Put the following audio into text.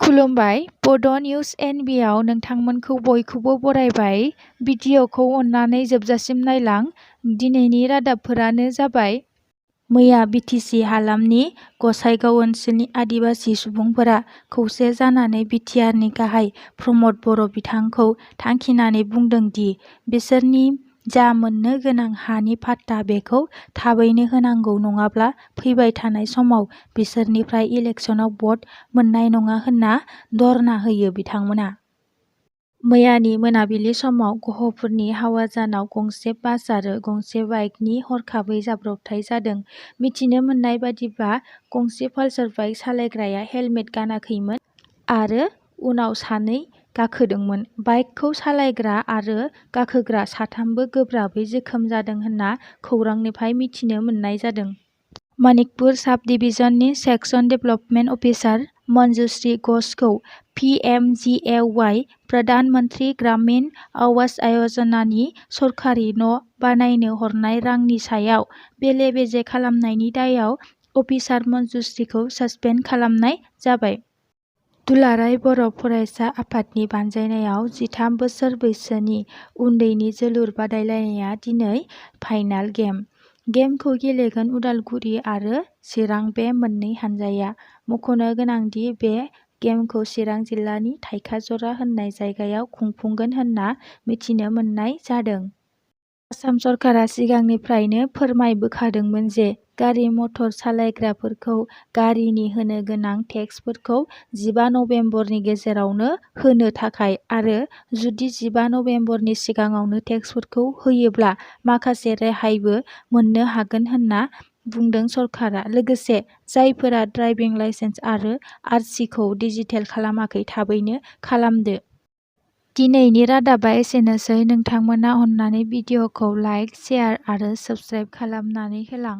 खुलुमबाय बड' निउज एनबि आव नोंथांमोनखौ बयखौबो बरायबाय। भिडिअ'खौ अननानै जोबजासिम नायलां। दिनैनि रादाबफोरानो जाबाय मैया बिटिसि हालामनि गसाइगाव ओनसोलनि आदिबासि सुबुंफोरा खौसे जानानै बिटिआरनि गाहाय प्रमद बर' बिथांखौ थांखिनानै बुंदों दि बिसोरनि जा मोननो गोनां हानि पाट्टा बेखौ थाबैनो होनांगौ नङाब्ला फैबाय थानाय समाव बिसोरनिफ्राय इलेक्शनाव भट मोननाय नङा होनना धर्ना होयो। बिथांमोना मैयानि मोनाबिलि समाव गहपुरनि हावाजानाव गंसे बास आरो गंसे बाइकनि हरखाबै जाब्रबथाय जादों। मिथिनो मोननाय बादिब्ला गंसे पालसार बाइक सालायग्राया हेलमेट गानाखैमोन आरो उनाव सानै गाखोदोंमोन। बाइकखौ सालायग्रा आरो गाखोग्रा साथामबो गोब्राबै जोखोम जादों होनना खौरांनिफ्राय मिथिनो मोननाय जादों। मानिकपुर साब डिभिजननि section development officer Manjushri घोषखौ पिएमजिएवाइ Pradhan Mantri Gramin Awas यजनानि सरकारि न' बानायनो हरनाय रांनि सायाव बेले-बेजे खालामनायनि दायआव अफिसार मन्जुश्रीखौ सासपेन्ड खालामनाय जाबाय। दुलाराय बर' फरायसा आफादनि बानजायनायाव 13 बोसोर बैसोनि उन्दैनि जोलुर बादायलायनाया दिनै फाइनाल गेम। गेमखौ गेलेगोन उदालगुरि आरो चिरां बे मोननै हानजाया। मख'नो गोनांदि बे गेमखौ चिरां जिल्लानि थाइखाजरा होननाय जायगायाव खुंफुंगोन होनना मिथिनो मोननाय जादों। आसाम सरकारा सिगांनिफ्रायनो फोरमायबोखादोंमोन जे गारि मटर सालायग्राफोरखौ गारिनि होनो गोनां टेक्सफोरखौ 15 नबेम्बरनि गेजेरावनो होनो थाखाय आरो जुदि 15 नबेम्बरनि सिगाङावनो टेक्सफोरखौ होयोब्ला माखासे रेहायबो मोननो हागोन होनना बुंदों सरकारा। लोगोसे जायफोरा ड्राइभिं लाइसेन्स आरो आरसिखौ डिजिटेल खालामाखै थाबैनो खालामदो। दिनैनि रादाबा एसेनोसै। नोंथांमोना अननानै भिडिअ'खौ लाइक, शेयार आरो साबस्क्राइब खालामनानै होलां।